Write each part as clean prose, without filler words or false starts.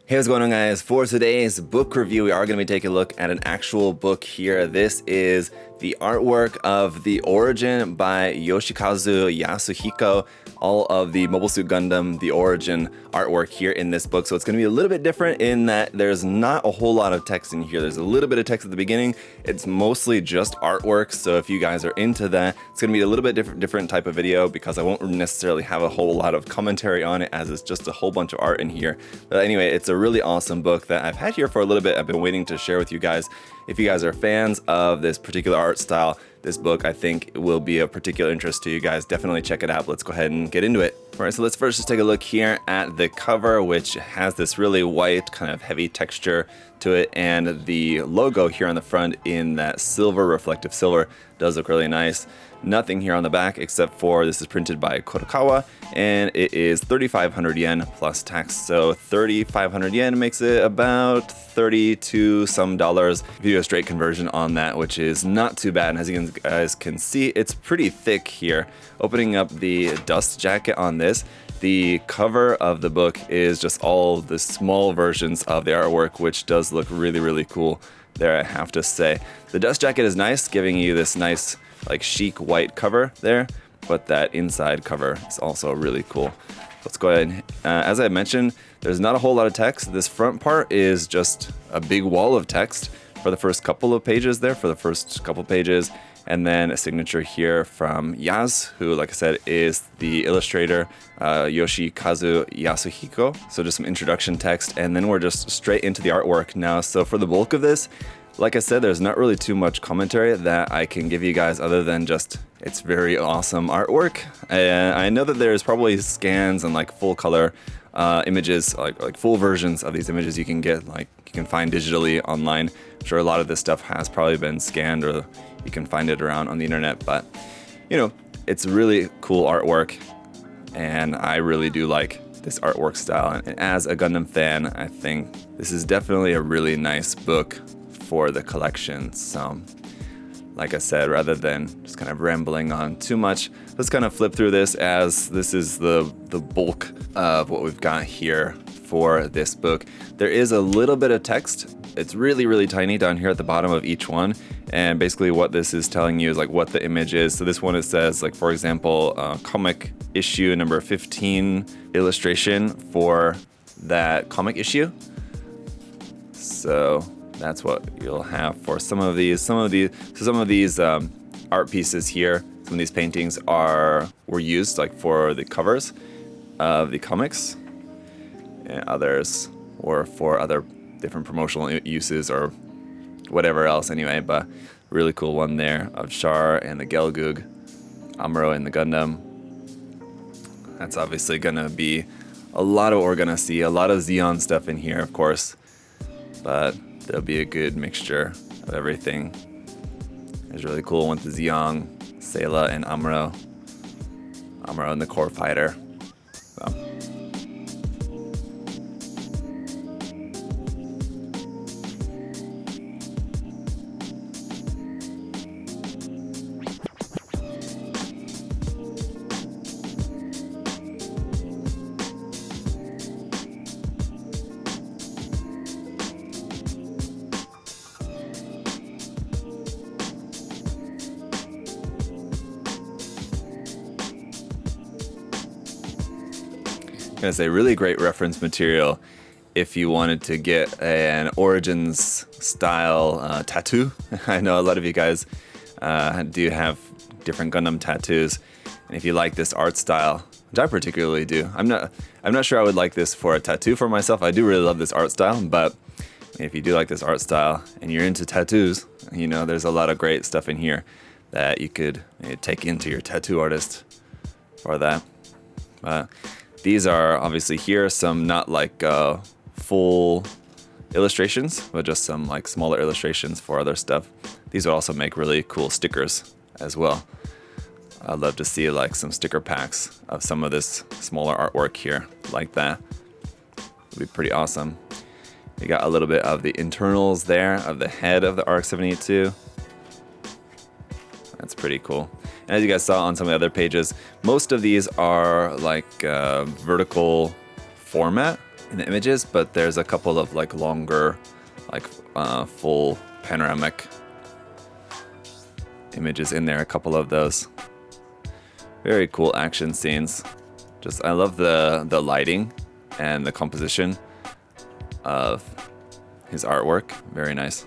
Hey, what's going on, guys? For today's book review, we are going to be taking a look at an actual book here. This is the artwork of The Origin by Yoshikazu Yasuhiko. All of the Mobile Suit Gundam, The Origin artwork here in this book. So it's going to be a little bit different in that there's not a whole lot of text in here. There's a little bit of text at the beginning. It's mostly just artwork. So if you guys are into that, it's going to be a little bit different type of video because I won't necessarily have a whole lot of commentary on it as it's just a whole bunch of art in here. But anyway, it's a really awesome book that I've had here for a little bit. I've been waiting to share with you guys. If you guys are fans of this particular art style, this book I think will be of particular interest to you guys. Definitely check it out. Let's go ahead and get into it. All right, so let's first just take a look here at the cover, which has this really white kind of heavy texture to it, and the logo here on the front in that silver, reflective silver, does look really nice. Nothing here on the back except for this is printed by Kurokawa, and it is 3,500 yen plus tax. So 3,500 yen makes it about 32 some dollars if you do a straight conversion on that, which is not too bad. And as you guys can see, it's pretty thick here. Opening up the dust jacket on this, the cover of the book is just all the small versions of the artwork, which does look really, really cool there, I have to say. The dust jacket is nice, giving you this nice like chic white cover there, but that inside cover is also really cool. Let's go ahead. As I mentioned, there's not a whole lot of text. This front part is just a big wall of text for the first couple of pages there, and then a signature here from Yaz, who, like I said, is the illustrator, Yoshikazu Yasuhiko. So just some introduction text, and then we're just straight into the artwork now. So for the bulk of this, like I said, there's not really too much commentary that I can give you guys other than just it's very awesome artwork. And I know that there's probably scans and like full color images, like full versions of these images you can get, like you can find digitally online. I'm sure a lot of this stuff has probably been scanned or you can find it around on the internet, but you know, it's really cool artwork and I really do like this artwork style. And as a Gundam fan, I think this is definitely a really nice book for the collection. So like I said, rather than just kind of rambling on too much, let's kind of flip through this, as this is the bulk of what we've got here for this book. There is a little bit of text. It's really, really tiny down here at the bottom of each one. And basically what this is telling you is like what the image is. So this one, it says like, for example, comic issue number 15 illustration for that comic issue. So that's what you'll have for some of these art pieces here. Some of these paintings were used like for the covers of the comics, and others were for other different promotional uses or whatever else anyway. But really cool one there of Char and the Gelgoog, Amuro and the Gundam. That's obviously gonna be a lot of, we're gonna see a lot of Zeon stuff in here, of course, but there'll be a good mixture of everything. It's really cool with the Zeong, Sayla, and Amuro. Amuro and the core fighter. So. Gonna say really great reference material if you wanted to get an Origins style tattoo. I know a lot of you guys do have different Gundam tattoos, and if you like this art style, which I particularly do, I'm not sure I would like this for a tattoo for myself. I do really love this art style, but if you do like this art style and you're into tattoos, you know, there's a lot of great stuff in here that you could take into your tattoo artist for that. These are obviously here some not like full illustrations, but just some like smaller illustrations for other stuff. These would also make really cool stickers as well. I'd love to see like some sticker packs of some of this smaller artwork here like that. Would be pretty awesome. You got a little bit of the internals there of the head of the RX-782. That's pretty cool. And as you guys saw on some of the other pages, most of these are like vertical format. in the images, but there's a couple of like longer, like full panoramic images in there, a couple of those. Very cool action scenes. Just, I love the lighting and the composition of his artwork. Very nice.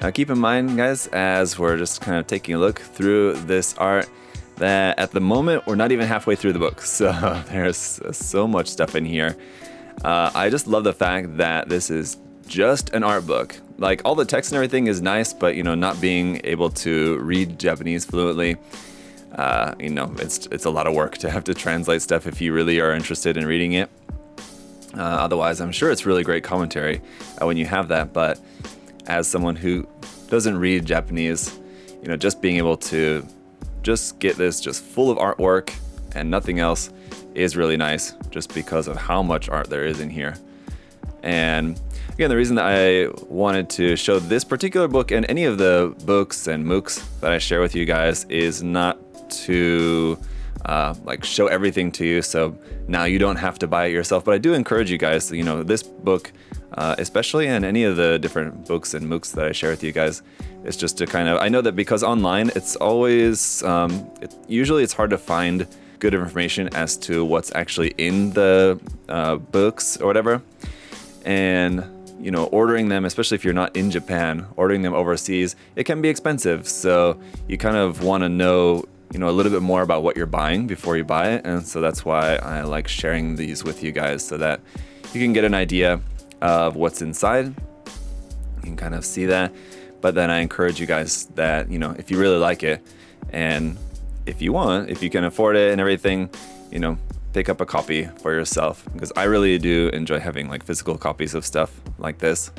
Now keep in mind, guys, as we're just kind of taking a look through this art, that at the moment we're not even halfway through the book, so there's so much stuff in here. I just love the fact that this is just an art book. Like, all the text and everything is nice, but not being able to read Japanese fluently, it's a lot of work to have to translate stuff if you really are interested in reading it. Otherwise, I'm sure it's really great commentary when you have that, but as someone who doesn't read Japanese, just being able to just get this just full of artwork and nothing else is really nice, just because of how much art there is in here. And again, the reason that I wanted to show this particular book and any of the books and MOOCs that I share with you guys is not to show everything to you, so now you don't have to buy it yourself. But I do encourage you guys, this book especially, and any of the different books and MOOCs that I share with you guys, it's just to kind of, I know that because online it's always, usually it's hard to find good information as to what's actually in the books or whatever. And, ordering them, especially if you're not in Japan, ordering them overseas, it can be expensive. So you kind of want to know, a little bit more about what you're buying before you buy it. And so that's why I like sharing these with you guys, so that you can get an idea of what's inside. You can kind of see that. But then I encourage you guys that, if you really like it, and if you can afford it and everything, pick up a copy for yourself, because I really do enjoy having like physical copies of stuff like this.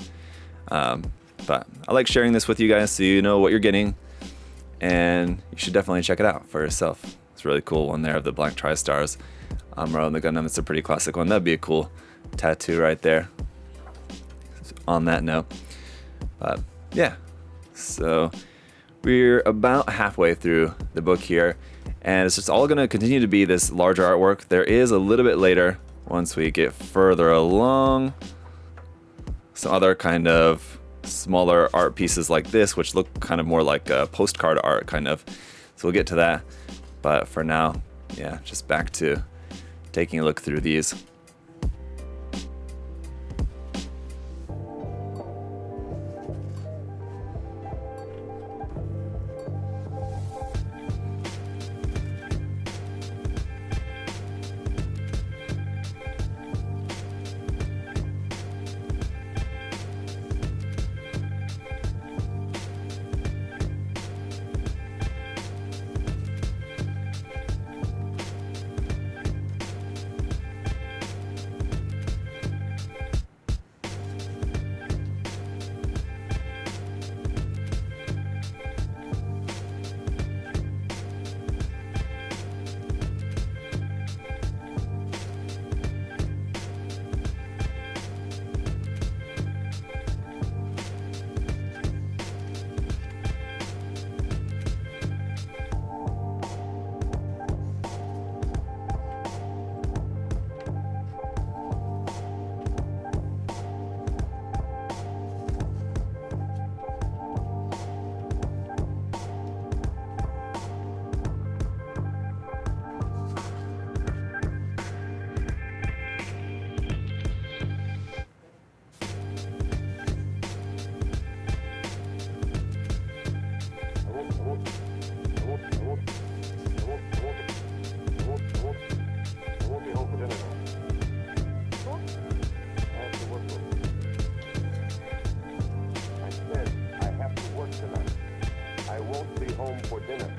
But I like sharing this with you guys so you know what you're getting, and you should definitely check it out for yourself. It's a really cool one there of the Black Tri-Stars on the Gundam. It's a pretty classic one. That'd be a cool tattoo right there. On that note, but yeah, so we're about halfway through the book here, and it's just all going to continue to be this larger artwork. There is a little bit later, once we get further along, some other kind of smaller art pieces like this, which look kind of more like a postcard art kind of. So we'll get to that, but for now, yeah, just back to taking a look through these. before dinner.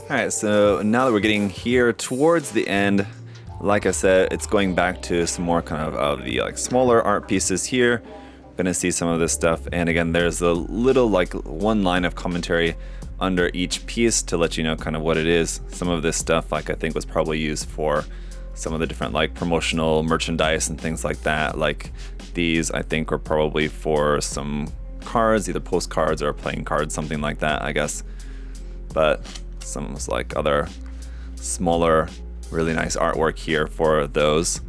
Alright, so now that we're getting here towards the end, like I said, it's going back to some more kind of the like smaller art pieces here. Gonna see some of this stuff, and again, there's a little like one line of commentary under each piece to let you know kind of what it is. Some of this stuff, like I think, was probably used for some of the different like promotional merchandise and things like that. Like these, I think, were probably for some cards, either postcards or playing cards, something like that, I guess. But some like other smaller, really nice artwork here for those.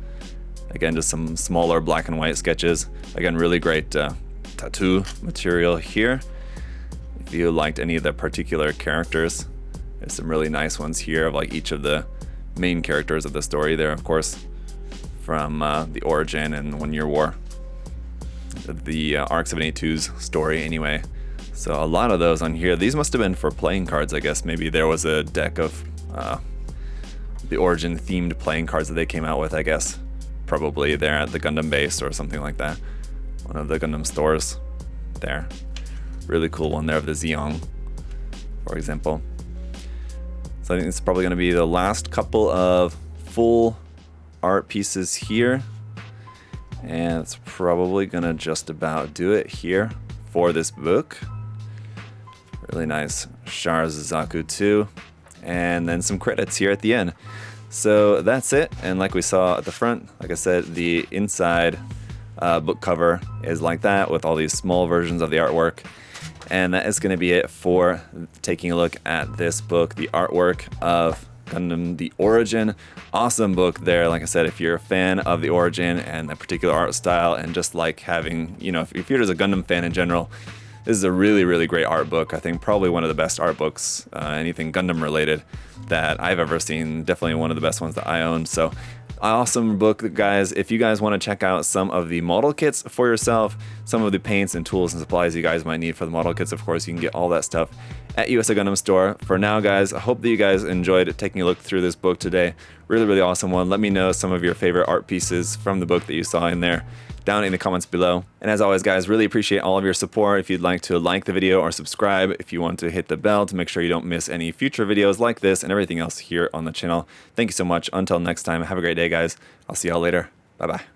Again, just some smaller black and white sketches. Again, really great tattoo material here. If you liked any of the particular characters, there's some really nice ones here of like each of the main characters of the story there, of course, from the Origin and 1 Year War. The Arc 782's story anyway. So a lot of those on here. These must have been for playing cards, I guess. Maybe there was a deck of the Origin themed playing cards that they came out with, I guess. Probably there at the Gundam base or something like that. One of the Gundam stores there. Really cool one there of the Zeong, for example. So I think it's probably going to be the last couple of full art pieces here. And it's probably going to just about do it here for this book. Really nice Char's Zaku 2. And then some credits here at the end. So that's it, and like we saw at the front, like I said, the inside book cover is like that with all these small versions of the artwork. And that is going to be it for taking a look at this book, the artwork of Gundam The Origin. Awesome book there. Like I said, if you're a fan of The Origin and that particular art style and just like having, you know, if you're just a Gundam fan in general, this is a really, really great art book. I think probably one of the best art books, anything Gundam related, that I've ever seen. Definitely one of the best ones that I own. So awesome book, guys. If you guys want to check out some of the model kits for yourself, some of the paints and tools and supplies you guys might need for the model kits, of course, you can get all that stuff at USA Gundam Store. For now, guys, I hope that you guys enjoyed taking a look through this book today. Really, really awesome one. Let me know some of your favorite art pieces from the book that you saw in there down in the comments below. And as always, guys, really appreciate all of your support. If you'd like to like the video or subscribe, if you want to hit the bell to make sure you don't miss any future videos like this and everything else here on the channel. Thank you so much. Until next time, have a great day, guys. I'll see y'all later. Bye-bye.